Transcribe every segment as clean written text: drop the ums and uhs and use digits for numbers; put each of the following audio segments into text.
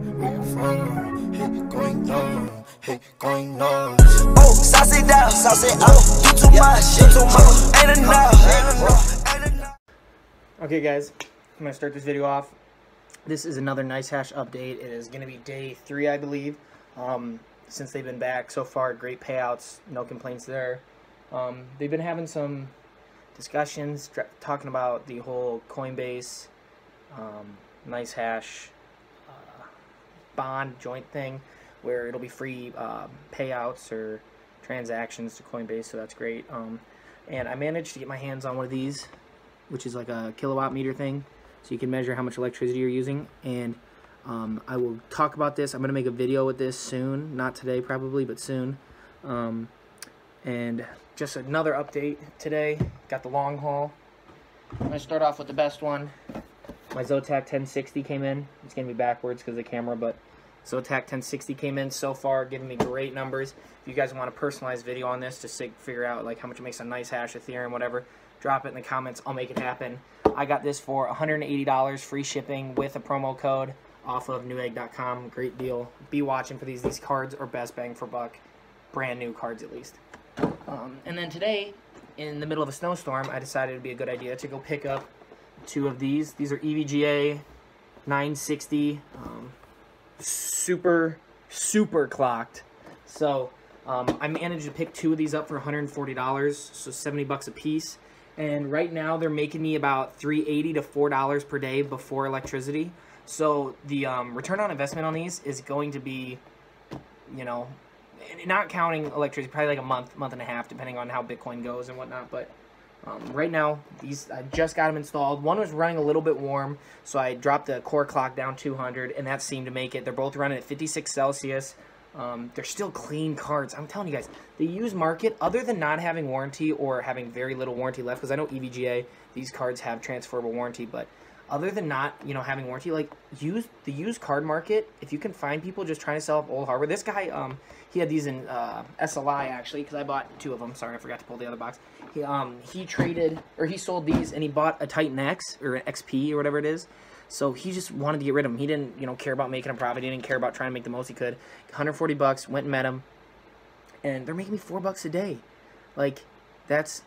Oh, sauce it down, sauce it up. You too much, you too much. Ain't enough. Okay, guys, I'm gonna start this video off. This is another Nicehash update. It is gonna be day 3, I believe. Since they've been back so far, great payouts, no complaints there. They've been having some discussions talking about the whole Coinbase, Nicehash bond joint thing, where it'll be free payouts or transactions to Coinbase, so that's great. And I managed to get my hands on one of these, which is like a kilowatt meter thing, so you can measure how much electricity you're using. And I will talk about this. I'm going to make a video with this soon, not today probably, but soon. And just another update today, got the long haul. I'm going to start off with the best one. My Zotac 1060 came in. It's going to be backwards because of the camera, but Zotac 1060 came in so far, giving me great numbers. If you guys want a personalized video on this, just to figure out like how much it makes on Nicehash, Ethereum, whatever, drop it in the comments. I'll make it happen. I got this for $180 free shipping with a promo code off of newegg.com. Great deal. Be watching for these. These cards are best bang for buck. Brand new cards at least. And then today, in the middle of a snowstorm, I decided it'd be a good idea to go pick up 2 of these. These are EVGA 960. Super clocked. So I managed to pick 2 of these up for $140, so 70 bucks a piece. And right now they're making me about $3.80 to $4 per day before electricity. So the return on investment on these is going to be, you know, not counting electricity, probably like a month and a half, depending on how Bitcoin goes and whatnot. But right now, these I just got them installed. One was running a little bit warm, so I dropped the core clock down 200, and that seemed to make it. They're both running at 56 Celsius. They're still clean cards. I'm telling you guys, the used market, other than not having warranty or having very little warranty left, because I know EVGA, these cards have transferable warranty, but other than not, you know, having warranty, like the used card market, if you can find people just trying to sell up old hardware. This guy, he had these in SLI actually, because I bought 2 of them. Sorry, I forgot to pull the other box. He traded, or he sold these, and he bought a Titan X or an XP or whatever it is. So he just wanted to get rid of them. He didn't, you know, care about making a profit. He didn't care about trying to make the most he could. 140 bucks, went and met him, and they're making me $4 a day. Like, that's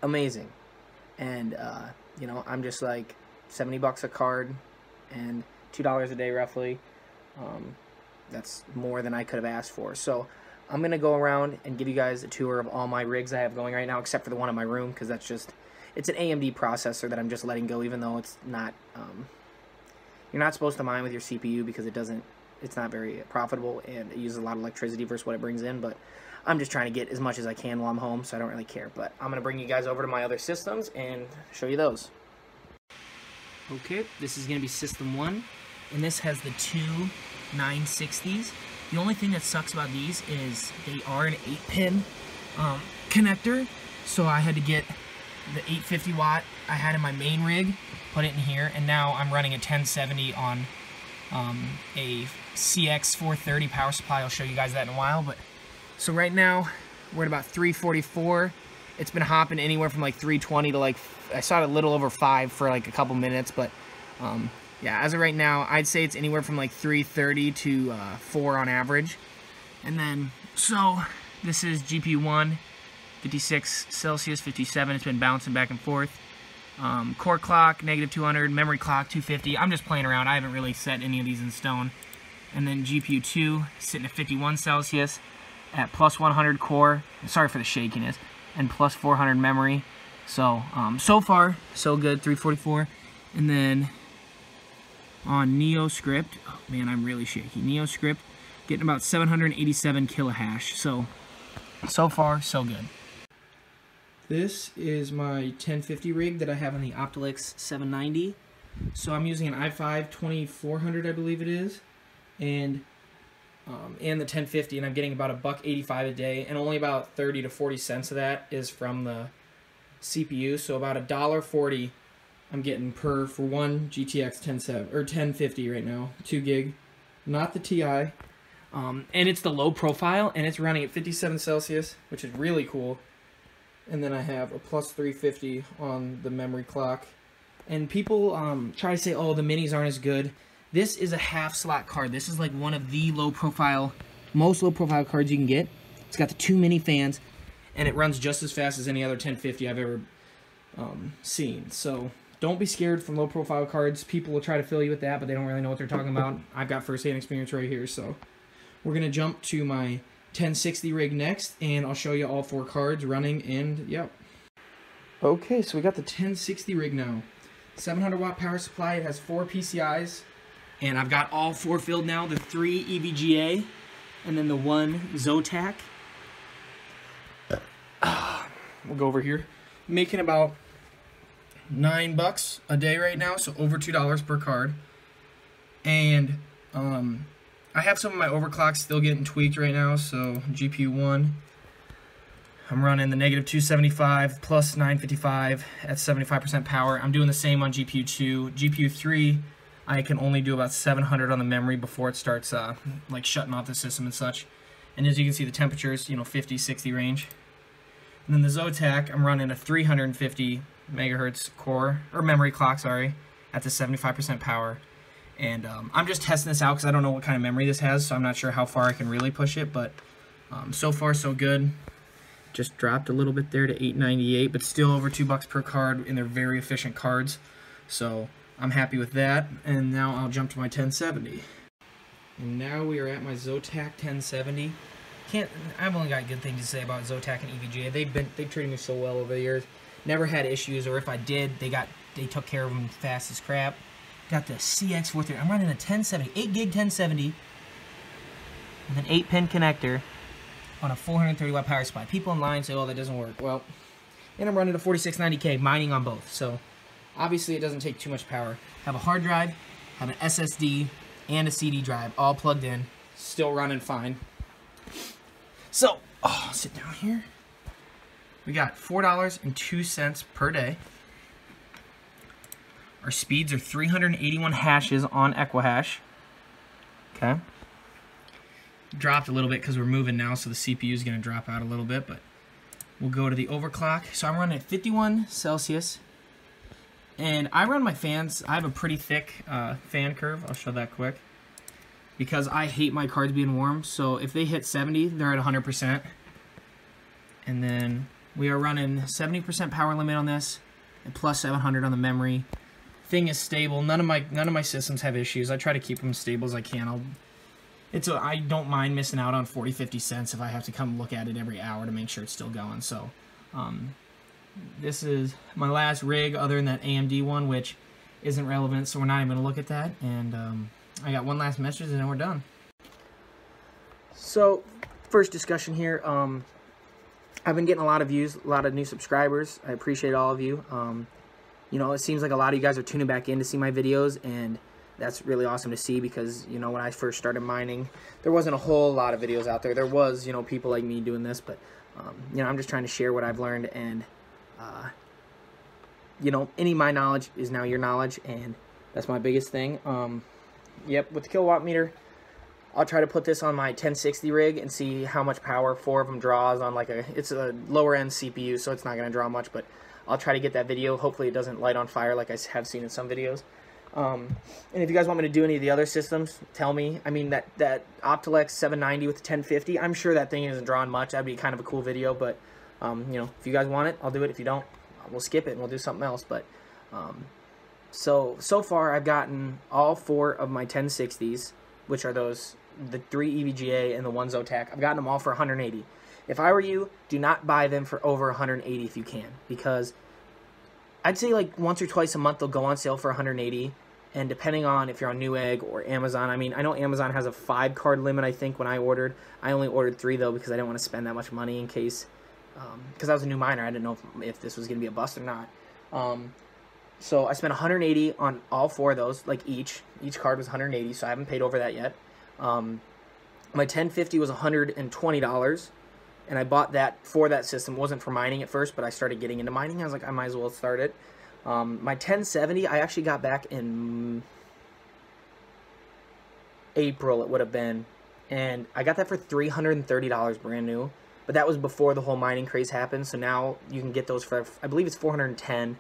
amazing. And you know, I'm just like 70 bucks a card and $2 a day roughly. That's more than I could have asked for. So I'm going to go around and give you guys a tour of all my rigs I have going right now, except for the one in my room, because that's just, it's an AMD processor that I'm just letting go, even though it's not, you're not supposed to mine with your CPU because it's not very profitable, and it uses a lot of electricity versus what it brings in. But I'm just trying to get as much as I can while I'm home, so I don't really care. But I'm going to bring you guys over to my other systems and show you those. Okay, this is going to be system 1, and this has the 2 960s. The only thing that sucks about these is they are an 8-pin connector, so I had to get the 850 watt I had in my main rig, put it in here, and now I'm running a 1070 on a CX430 power supply. I'll show you guys that in a while. But so right now we're at about 344. It's been hopping anywhere from like 320 to like, I saw it a little over 5 for like a couple minutes, but yeah, as of right now, I'd say it's anywhere from like 330 to 4 on average. And then, so this is GPU 1, 56 Celsius, 57. It's been bouncing back and forth. Core clock, -200, memory clock, 250. I'm just playing around. I haven't really set any of these in stone. And then GPU 2, sitting at 51 Celsius, at +100 core. Sorry for the shakiness. And +400 memory. So, so far, so good, 344. And then on NeoScript, oh man, I'm really shaky. NeoScript, getting about 787 kilohash. So far, so good. This is my 1050 rig that I have on the Optilix 790. So I'm using an i5 2400, I believe it is, and the 1050, and I'm getting about $1.85 a day, and only about 30 to 40 cents of that is from the CPU. So about $1.40 I'm getting for one GTX 1050 right now, 2 gig, not the Ti. And it's the low profile, and it's running at 57 Celsius, which is really cool. And then I have a +350 on the memory clock. And people try to say, oh, the minis aren't as good. This is a half slot card. This is like one of the most low profile cards you can get. It's got the 2 mini fans, and it runs just as fast as any other 1050 I've ever seen. So don't be scared from low profile cards. People will try to fill you with that, but they don't really know what they're talking about. I've got first-hand experience right here. So we're going to jump to my 1060 rig next, and I'll show you all 4 cards running, and yep. Okay, so we got the 1060 rig now. 700 watt power supply. It has 4 PCIs, and I've got all 4 filled now. The 3 EVGA, and then the 1 Zotac. We'll go over here. Making about $9 a day right now, so over $2 per card. And I have some of my overclocks still getting tweaked right now. So GPU 1, I'm running the negative 275 plus 955 at 75% power. I'm doing the same on GPU 2. GPU 3, I can only do about 700 on the memory before it starts like shutting off the system and such. And as you can see, the temperatures, 50, 60 range. And then the Zotac, I'm running a 350 megahertz core, or memory clock, sorry, at the 75% power. And I'm just testing this out because I don't know what kind of memory this has, so I'm not sure how far I can really push it, but so far so good. Just dropped a little bit there to $8.98, but still over $2 per card, and they're very efficient cards. So I'm happy with that. And now I'll jump to my 1070. And now we are at my Zotac 1070. I've only got good things to say about Zotac and EVGA. They've treated me so well over the years. Never had issues, or if I did, they took care of them fast as crap. Got the CX430. I'm running a 1070, 8 gig 1070, with an 8-pin connector on a 430 watt power supply. People in line say, "Oh, that doesn't work." Well, and I'm running a 4690K mining on both, so obviously it doesn't take too much power. Have a hard drive, have an SSD, and a CD drive all plugged in, still running fine. So, I'll sit down here. We got $4.02 per day. Our speeds are 381 hashes on Equihash. Okay. Dropped a little bit because we're moving now, so the CPU is going to drop out a little bit, but we'll go to the overclock. So I'm running at 51 Celsius. And I run my fans. I have a pretty thick fan curve. I'll show that quick. Because I hate my cards being warm. So if they hit 70, they're at 100%. And then we are running 70% power limit on this, and plus 700 on the memory. Thing is stable. None of my systems have issues. I try to keep them stable as I can. I don't mind missing out on 40, 50 cents if I have to come look at it every hour to make sure it's still going. So this is my last rig other than that AMD one, which isn't relevant, so we're not even going to look at that. And I got one last message and then we're done. So first discussion here. I've been getting a lot of views, a lot of new subscribers. I appreciate all of you. It seems like a lot of you guys are tuning back in to see my videos, and that's really awesome to see because, when I first started mining, there wasn't a whole lot of videos out there. There was, people like me doing this, but, I'm just trying to share what I've learned, and, any of my knowledge is now your knowledge, and that's my biggest thing. Yep, with the kilowatt meter, I'll try to put this on my 1060 rig and see how much power 4 of them draws on it's a lower end CPU, so it's not going to draw much, but I'll try to get that video. Hopefully it doesn't light on fire like I have seen in some videos. And if you guys want me to do any of the other systems, tell me. I mean, that Optilex 790 with the 1050, I'm sure that thing isn't drawing much. That'd be kind of a cool video, but, if you guys want it, I'll do it. If you don't, we'll skip it and we'll do something else. But so far I've gotten all 4 of my 1060s, which are the 3 EVGA and the 1 Zotac. I've gotten them all for 180. If I were you, do not buy them for over 180 if you can, because I'd say like once or twice a month they'll go on sale for 180, and depending on if you're on Newegg or Amazon, I mean, I know Amazon has a 5-card limit, I think, when I ordered. I only ordered 3, though, because I didn't want to spend that much money in case, because I was a new miner. I didn't know if this was going to be a bust or not. So I spent 180 on all 4 of those, like each card was 180, so I haven't paid over that yet. My 1050 was $120, and I bought that for that system. It wasn't for mining at first, but I started getting into mining. I was like, I might as well start it. My 1070, I actually got back in April, it would have been, and I got that for $330 brand new, but that was before the whole mining craze happened, so now you can get those for, I believe it's $410,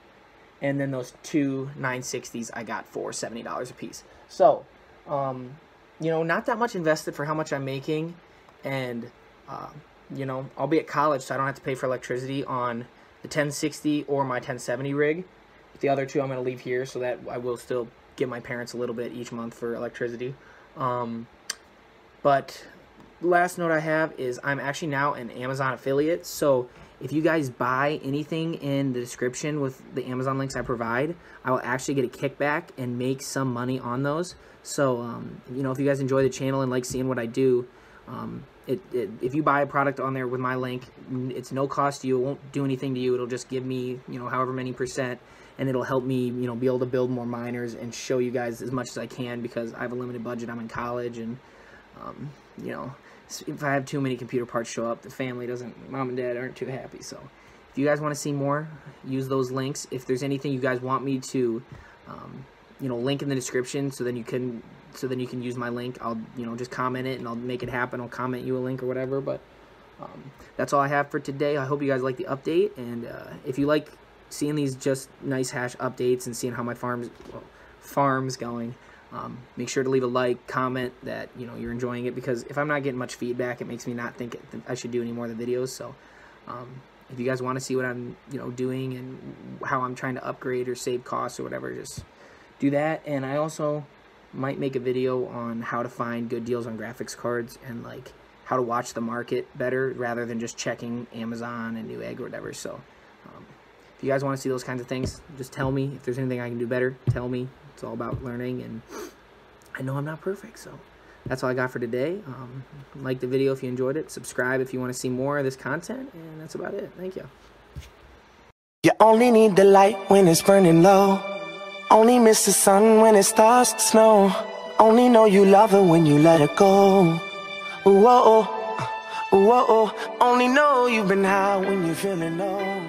and then those 2 960s I got for $70 a piece. So You know, not that much invested for how much I'm making, and you know, I'll be at college, so I don't have to pay for electricity on the 1060 or my 1070 rig. The other two I'm going to leave here, so that I will still give my parents a little bit each month for electricity. But last note I have is I'm actually now an Amazon affiliate, so if you guys buy anything in the description with the Amazon links I provide, I will actually get a kickback and make some money on those. So, you know, if you guys enjoy the channel and like seeing what I do, if you buy a product on there with my link, it's no cost to you. It won't do anything to you. It'll just give me, you know, however many %, and it'll help me, you know, be able to build more miners and show you guys as much as I can, because I have a limited budget. I'm in college, and, you know, if I have too many computer parts show up, the family doesn't, mom and dad aren't too happy. So if you guys want to see more, use those links. If there's anything you guys want me to, you know, link in the description, so then you can use my link, I'll, you know, just comment it and I'll make it happen. I'll comment you a link or whatever. But that's all I have for today. I hope you guys like the update, and if you like seeing these just Nicehash updates and seeing how my farm's going, make sure to leave a like, comment that, you know, you're enjoying it, because if I'm not getting much feedback, it makes me not think I should do any more of the videos. So if you guys want to see what I'm, you know, doing and how I'm trying to upgrade or save costs or whatever, just do that. And I also might make a video on how to find good deals on graphics cards, and like how to watch the market better rather than just checking Amazon and Newegg or whatever. So if you guys want to see those kinds of things, just tell me. If there's anything I can do better, tell me. It's all about learning, and I know I'm not perfect. So that's all I got for today. Like the video if you enjoyed it. Subscribe if you want to see more of this content, and that's about it. Thank you. You only need the light when it's burning low. Only miss the sun when it starts to snow. Only know you love her when you let her go. Whoa, whoa, only know you've been high when you're feeling low.